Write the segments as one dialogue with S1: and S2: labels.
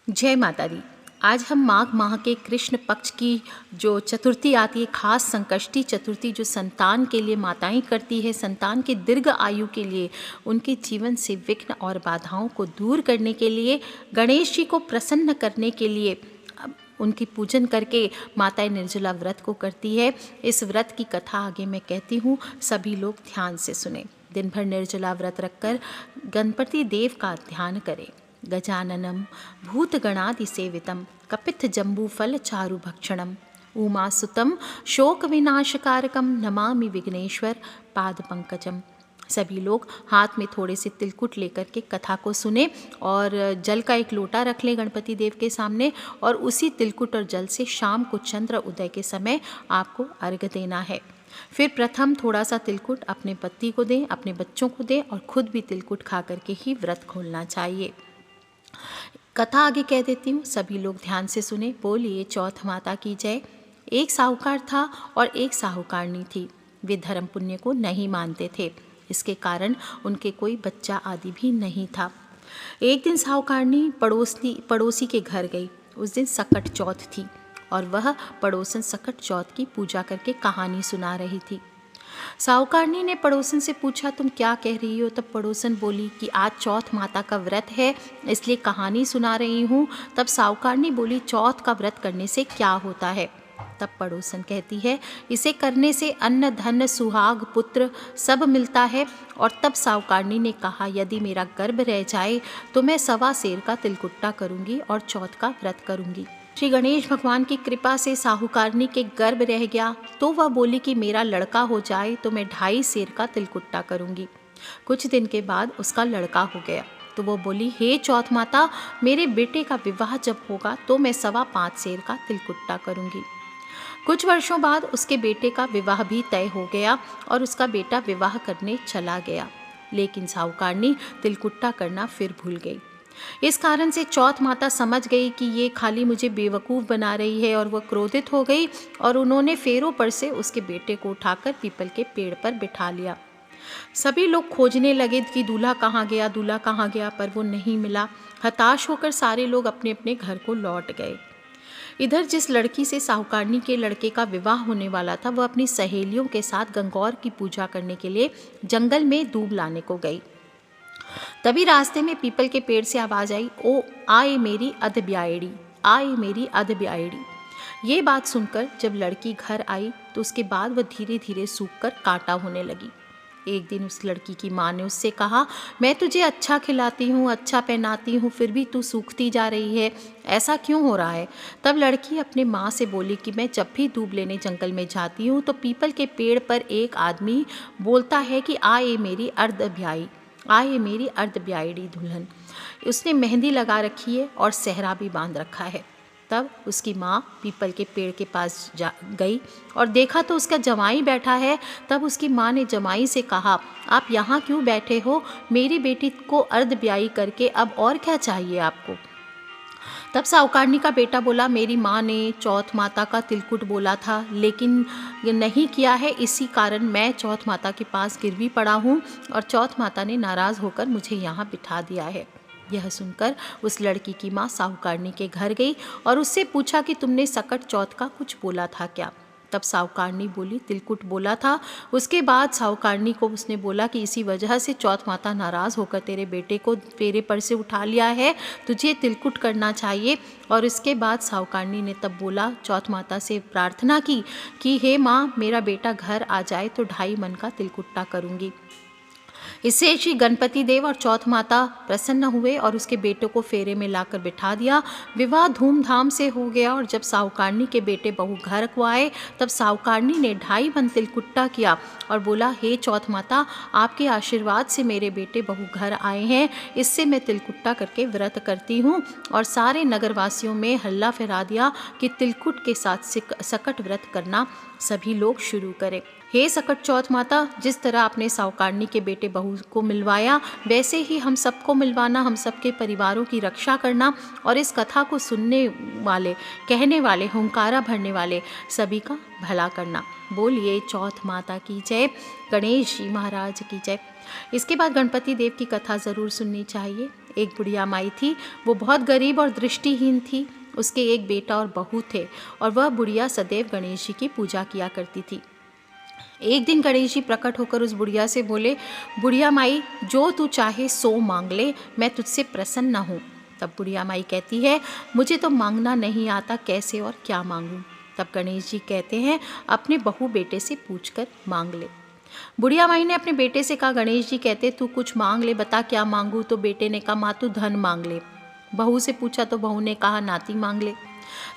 S1: जय माता दी। आज हम माघ माह के कृष्ण पक्ष की जो चतुर्थी आती है, खास संकष्टी चतुर्थी, जो संतान के लिए माताएं करती है, संतान के दीर्घ आयु के लिए, उनके जीवन से विघ्न और बाधाओं को दूर करने के लिए, गणेश जी को प्रसन्न करने के लिए उनकी पूजन करके माताएं निर्जला व्रत को करती है। इस व्रत की कथा आगे मैं कहती हूँ, सभी लोग ध्यान से सुने। दिन भर निर्जला व्रत रखकर गणपति देव का ध्यान करें। गजाननं भूतगणादिसेवितं कपित्थजम्बूफलचारुभक्षणं उमासुतं शोकविनाशकारकं नमामि विघ्नेश्वर पादपंकजम। सभी लोग हाथ में थोड़े से तिलकुट लेकर के कथा को सुने और जल का एक लोटा रख लें गणपति देव के सामने, और उसी तिलकुट और जल से शाम को चंद्र उदय के समय आपको अर्घ्य देना है। फिर प्रथम थोड़ा सा तिलकुट अपने पति को दें, अपने बच्चों को दें, और खुद भी तिलकुट खा करके ही व्रत खोलना चाहिए। कथा आगे कह देती हूँ, सभी लोग ध्यान से सुने। बोलिए चौथ माता की जय। एक साहूकार था और एक साहूकारनी थी। वे धर्म पुण्य को नहीं मानते थे, इसके कारण उनके कोई बच्चा आदि भी नहीं था। एक दिन साहूकारनी पड़ोसी के घर गई। उस दिन सकट चौथ थी और वह पड़ोसन सकट चौथ की पूजा करके कहानी सुना रही थी। साहूकारनी ने पड़ोसन से पूछा, तुम क्या कह रही हो? तब पड़ोसन बोली कि आज चौथ माता का व्रत है, इसलिए कहानी सुना रही हूँ। तब साहूकारनी बोली, चौथ का व्रत करने से क्या होता है? तब पड़ोसन कहती है, इसे करने से अन्न धन सुहाग पुत्र सब मिलता है। और तब साहूकारनी ने कहा, यदि मेरा गर्भ रह जाए तो मैं 1.25 सेर का तिलकुट्टा करूँगी और चौथ का व्रत करूँगी। श्री गणेश भगवान की कृपा से साहूकारनी के गर्भ रह गया, तो वह बोली कि मेरा लड़का हो जाए तो मैं 2.5 सेर का तिलकुट्टा करूँगी। कुछ दिन के बाद उसका लड़का हो गया, तो वो बोली, हे चौथ माता, मेरे बेटे का विवाह जब होगा तो मैं 5.25 सेर का तिलकुट्टा करूँगी। कुछ वर्षों बाद उसके बेटे का विवाह भी तय हो गया और उसका बेटा विवाह करने चला गया, लेकिन साहूकारनी तिलकुट्टा करना फिर भूल गई। इस कारण से चौथ माता समझ गई कि ये खाली मुझे बेवकूफ़ बना रही है, और वह क्रोधित हो गई और उन्होंने फेरों पर से उसके बेटे को उठाकर पीपल के पेड़ पर बिठा लिया। सभी लोग खोजने लगे कि दूल्हा कहाँ गया, दूल्हा कहाँ गया, पर वो नहीं मिला। हताश होकर सारे लोग अपने अपने घर को लौट गए। इधर जिस लड़की से साहूकारनी के लड़के का विवाह होने वाला था, वह अपनी सहेलियों के साथ गंगौर की पूजा करने के लिए जंगल में दूब लाने को गई। तभी रास्ते में पीपल के पेड़ से आवाज आई, ओ आए मेरी अध ब्यायड़ी, आए मेरी अध ब्यायड़ी। ये बात सुनकर जब लड़की घर आई तो उसके बाद वह धीरे धीरे सूखकर कांटा होने लगी। एक दिन उस लड़की की माँ ने उससे कहा, मैं तुझे अच्छा खिलाती हूँ, अच्छा पहनाती हूँ, फिर भी तू सूखती जा रही है, ऐसा क्यों हो रहा है? तब लड़की अपने माँ से बोली कि मैं जब भी दूब लेने जंगल में जाती हूँ तो पीपल के पेड़ पर एक आदमी बोलता है कि आए मेरी अर्ध ब्याई, आए मेरी अर्ध ब्यायड़ी दुल्हन। उसने मेहंदी लगा रखी है और सेहरा भी बांध रखा है। तब उसकी माँ पीपल के पेड़ के पास गई और देखा तो उसका जमाई बैठा है। तब उसकी माँ ने जमाई से कहा, आप यहाँ क्यों बैठे हो? मेरी बेटी को अर्ध ब्याई करके अब और क्या चाहिए आपको? तब साहूकारनी का बेटा बोला, मेरी माँ ने चौथ माता का तिलकुट बोला था, लेकिन नहीं किया है, इसी कारण मैं चौथ माता के पास गिरवी पड़ा हूँ और चौथ माता ने नाराज़ होकर मुझे यहाँ बिठा दिया है। यह सुनकर उस लड़की की माँ साहूकारनी के घर गई और उससे पूछा कि तुमने सकट चौथ का कुछ बोला था क्या? तब साहूकारनी बोली, तिलकुट बोला था। उसके बाद साहूकारनी को उसने बोला कि इसी वजह से चौथ माता नाराज़ होकर तेरे बेटे को फेरे पर से उठा लिया है, तुझे तिलकुट करना चाहिए। और इसके बाद साहूकारनी ने तब बोला, चौथ माता से प्रार्थना की कि हे माँ, मेरा बेटा घर आ जाए तो 2.5 मन का तिलकुट्टा करूँगी। इससे श्री गणपति देव और चौथ माता प्रसन्न हुए और उसके बेटे को फेरे में लाकर बिठा दिया। विवाह धूमधाम से हो गया और जब साहूकारनी के बेटे बहू घर को आए तब साहूकारनी ने 2.5 मन तिलकुट्टा किया और बोला, हे चौथ माता, आपके आशीर्वाद से मेरे बेटे बहू घर आए हैं, इससे मैं तिलकुट्टा करके व्रत करती हूँ। और सारे नगरवासियों में हल्ला फैला दिया कि तिलकुट के साथ सकट व्रत करना सभी लोग शुरू करें। हे सकट चौथ माता, जिस तरह आपने साहूकारनी के बेटे बहू को मिलवाया, वैसे ही हम सबको मिलवाना, हम सबके परिवारों की रक्षा करना और इस कथा को सुनने वाले, कहने वाले, हुंकारा भरने वाले सभी का भला करना। बोलिए चौथ माता की जय, गणेश जी महाराज की जय। इसके बाद गणपति देव की कथा ज़रूर सुननी चाहिए। एक बुढ़िया माई थी, वो बहुत गरीब और दृष्टिहीन थी। उसके एक बेटा और बहू थे और वह बुढ़िया सदैव गणेश जी की पूजा किया करती थी। एक दिन गणेश जी प्रकट होकर उस बुढ़िया से बोले, बुढ़िया माई, जो तू चाहे सो मांग ले, मैं तुझसे प्रसन्न हूँ। तब बुढ़िया माई कहती है, मुझे तो मांगना नहीं आता, कैसे और क्या मांगूं। तब गणेश जी कहते हैं, अपने बहू बेटे से पूछकर मांग ले। बुढ़िया माई ने अपने बेटे से कहा, गणेश जी कहते तू कुछ मांग ले, बता क्या मांगू। तो बेटे ने कहा, माँ तू धन मांग ले। बहू से पूछा तो बहू ने कहा, नाती मांग ले।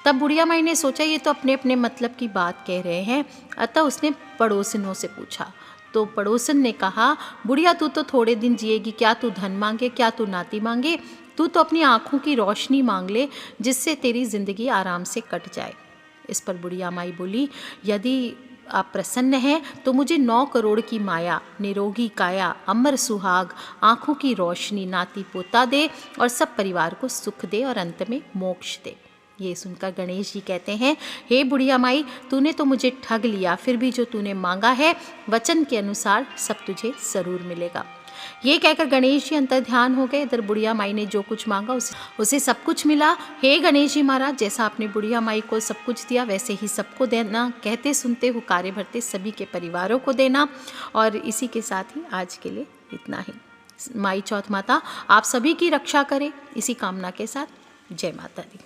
S1: तब बुढ़िया माई ने सोचा ये तो अपने अपने मतलब की बात कह रहे हैं, अतः उसने पड़ोसिनों से पूछा। तो पड़ोसन ने कहा, बुढ़िया तू तो थोड़े दिन जिएगी, क्या तू धन मांगे, क्या तू नाती मांगे। तू तो अपनी आँखों की रोशनी मांग ले, जिससे तेरी जिंदगी आराम से कट जाए। इस पर बुढ़िया माई बोली, यदि आप प्रसन्न हैं तो मुझे 9 करोड़ की माया, निरोगी काया, अमर सुहाग, आँखों की रोशनी, नाती पोता दे और सब परिवार को सुख दे और अंत में मोक्ष दे। ये सुनकर गणेश जी कहते हैं, हे बुढ़िया माई, तूने तो मुझे ठग लिया, फिर भी जो तूने मांगा है वचन के अनुसार सब तुझे जरूर मिलेगा। ये कहकर गणेश जी अंतर ध्यान हो गए। इधर बुढ़िया माई ने जो कुछ मांगा उसे सब कुछ मिला। हे गणेश जी महाराज, जैसा आपने बुढ़िया माई को सब कुछ दिया वैसे ही सबको देना, कहते सुनते हो कार्य भरते सभी के परिवारों को देना। और इसी के साथ ही आज के लिए इतना ही। माई चौथ माता आप सभी की रक्षा करे, इसी कामना के साथ जय माता दी।